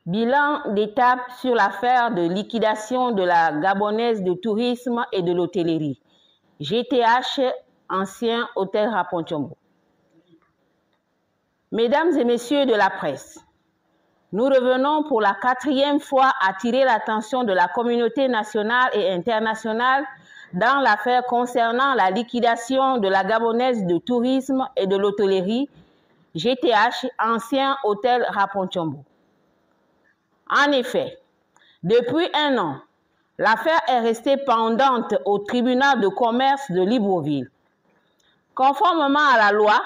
Bilan d'étape sur l'affaire de liquidation de la Gabonaise de tourisme et de l'hôtellerie. GTH, ancien hôtel Raponchombo. Mesdames et messieurs de la presse, nous revenons pour la 4e fois à attirer l'attention de la communauté nationale et internationale dans l'affaire concernant la liquidation de la Gabonaise de tourisme et de l'hôtellerie, GTH, ancien hôtel Raponchombo. En effet, depuis un an, l'affaire est restée pendante au tribunal de commerce de Libreville. Conformément à la loi,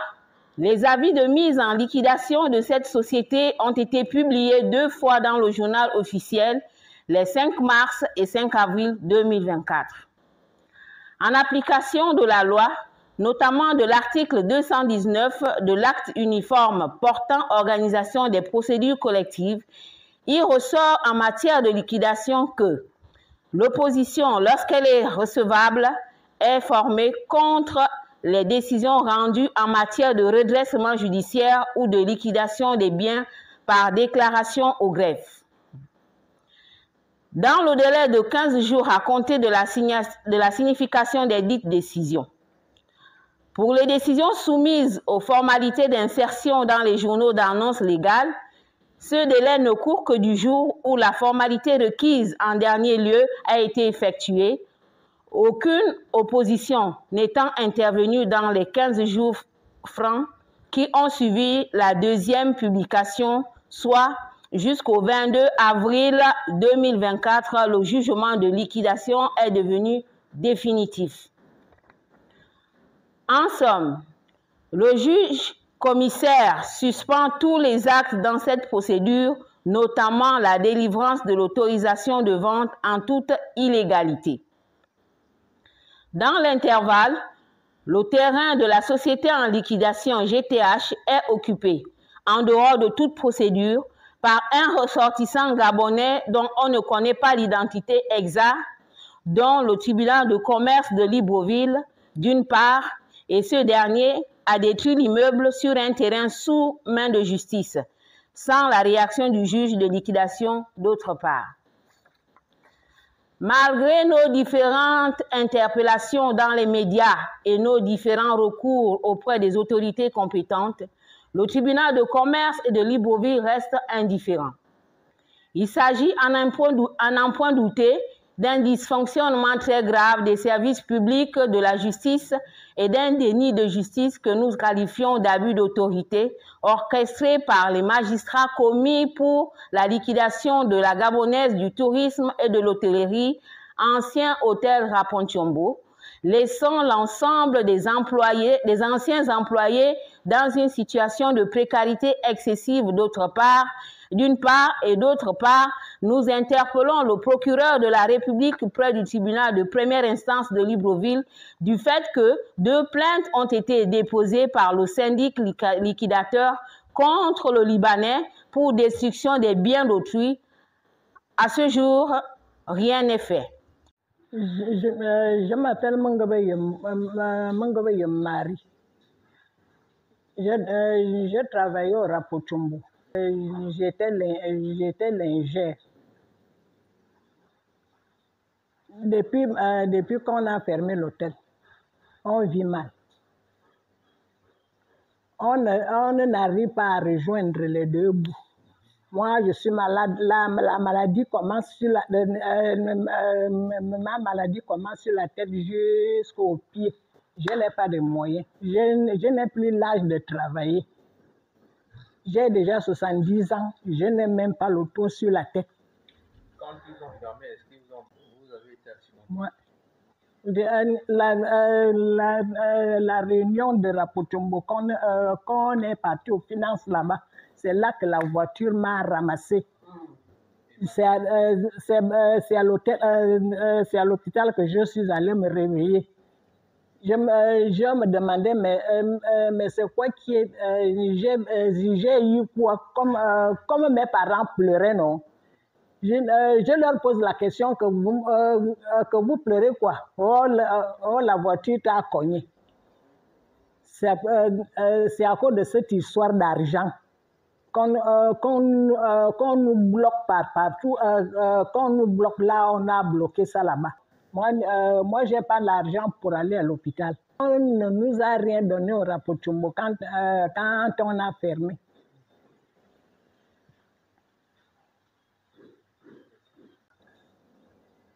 les avis de mise en liquidation de cette société ont été publiés 2 fois dans le journal officiel, les 5 mars et 5 avril 2024. En application de la loi, notamment de l'article 219 de l'acte uniforme portant organisation des procédures collectives, il ressort en matière de liquidation que l'opposition, lorsqu'elle est recevable, est formée contre les décisions rendues en matière de redressement judiciaire ou de liquidation des biens par déclaration au greffe. Dans le délai de 15 jours à compter de la signification des dites décisions. Pour les décisions soumises aux formalités d'insertion dans les journaux d'annonce légale, ce délai ne court que du jour où la formalité requise en dernier lieu a été effectuée, aucune opposition n'étant intervenue dans les 15 jours francs qui ont suivi la 2e publication, soit jusqu'au 22 avril 2024, le jugement de liquidation est devenu définitif. En somme, le juge commissaire suspend tous les actes dans cette procédure, notamment la délivrance de l'autorisation de vente en toute illégalité. Dans l'intervalle, le terrain de la société en liquidation GTH est occupé, en dehors de toute procédure, par un ressortissant gabonais dont on ne connaît pas l'identité exacte, dont le tribunal de commerce de Libreville, d'une part, et ce dernier a détruit l'immeuble sur un terrain sous main de justice, sans la réaction du juge de liquidation d'autre part. Malgré nos différentes interpellations dans les médias et nos différents recours auprès des autorités compétentes, le tribunal de commerce et de Libreville reste indifférent. Il s'agit, à n'en point douter, d'un dysfonctionnement très grave des services publics de la justice et d'un déni de justice que nous qualifions d'abus d'autorité orchestré par les magistrats commis pour la liquidation de la Gabonaise du tourisme et de l'hôtellerie, ancien hôtel Raponchombo, laissant l'ensemble des anciens employés dans une situation de précarité excessive d'une part, et d'autre part, nous interpellons le procureur de la République près du tribunal de première instance de Libreville du fait que 2 plaintes ont été déposées par le syndic liquidateur contre le Libanais pour destruction des biens d'autrui. À ce jour, rien n'est fait. Je m'appelle Mangabe Marie. Je travaillais au Raponchombo. J'étais lingère. Depuis qu'on a fermé l'hôtel, on vit mal. On n'arrive pas à rejoindre les 2 bouts. Moi, je suis malade. Ma maladie commence sur la tête jusqu'aux pieds. Je n'ai pas de moyens. Je n'ai plus l'âge de travailler. J'ai déjà 70 ans. Je n'ai même pas le toit sur la tête. Quand ils ont fermé, est-ce que vous avez été accidenté? Moi, la réunion de Raponchombo, quand on est parti aux finances là-bas, c'est là que la voiture m'a ramassé. C'est à l'hôpital que je suis allé me réveiller. Je me demandais, mais c'est quoi qui est... j'ai eu quoi? Comme mes parents pleuraient, non? Je leur pose la question que vous pleurez quoi? Oh, la voiture t'a cogné. C'est à cause de cette histoire d'argent. qu'on nous bloque partout, qu'on nous bloque là, on a bloqué ça là-bas. Moi je n'ai pas l'argent pour aller à l'hôpital. On ne nous a rien donné au Rapochumbo quand on a fermé.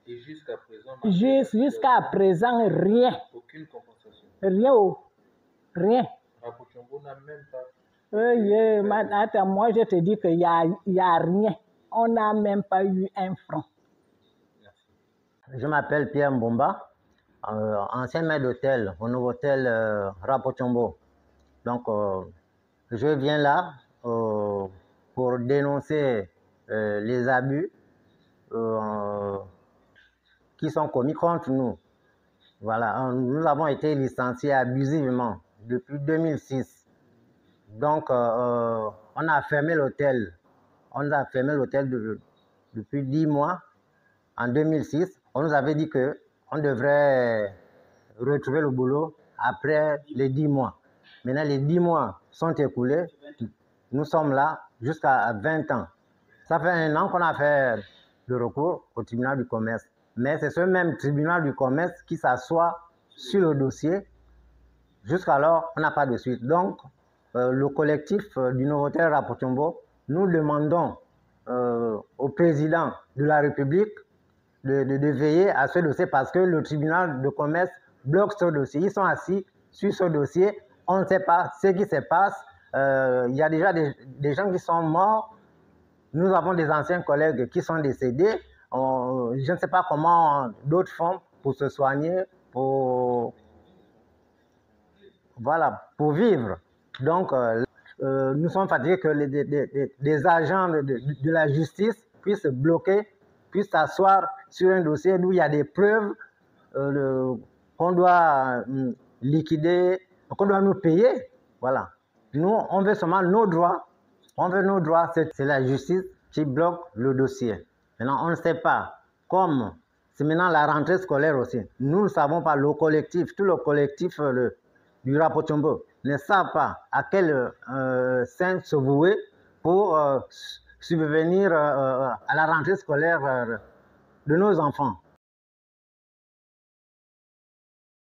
Et jusqu'à présent, Jusqu'à présent, rien. Aucune compensation. Rien. Rien. Rapochumbo n'a même pas. Attends, moi je te dis qu'il n'y a rien. On n'a même pas eu un franc. Merci. Je m'appelle Pierre Mbomba, ancien maître d'hôtel au nouveau hôtel Rapochumbo. Donc, je viens là pour dénoncer les abus qui sont commis contre nous. Voilà, nous avons été licenciés abusivement depuis 2006. Donc, on a fermé l'hôtel. On a fermé l'hôtel depuis 10 mois. En 2006, on nous avait dit qu'on devrait retrouver le boulot après les 10 mois. Maintenant, les 10 mois sont écoulés. Nous sommes là jusqu'à 20 ans. Ça fait 1 an qu'on a fait le recours au tribunal du commerce. Mais c'est ce même tribunal du commerce qui s'assoit sur le dossier. Jusqu'alors, on n'a pas de suite. Donc, le collectif du nouveau hôtel Rapochumbo, nous demandons au président de la République de veiller à ce dossier parce que le tribunal de commerce bloque ce dossier. Ils sont assis sur ce dossier. On ne sait pas ce qui se passe. Il y a déjà des gens qui sont morts. Nous avons des anciens collègues qui sont décédés. Je ne sais pas comment d'autres font pour se soigner, pour vivre. Donc, nous sommes fatigués que des agents de la justice puissent bloquer, puissent s'asseoir sur un dossier où il y a des preuves qu'on doit liquider, qu'on doit nous payer. Voilà. Nous, on veut seulement nos droits. On veut nos droits. C'est la justice qui bloque le dossier. Maintenant, on ne sait pas. Comme c'est maintenant la rentrée scolaire aussi. Nous ne savons pas, le collectif, tout le collectif du Rapochumbo ne savent pas à quel sein se vouer pour subvenir à la rentrée scolaire de nos enfants.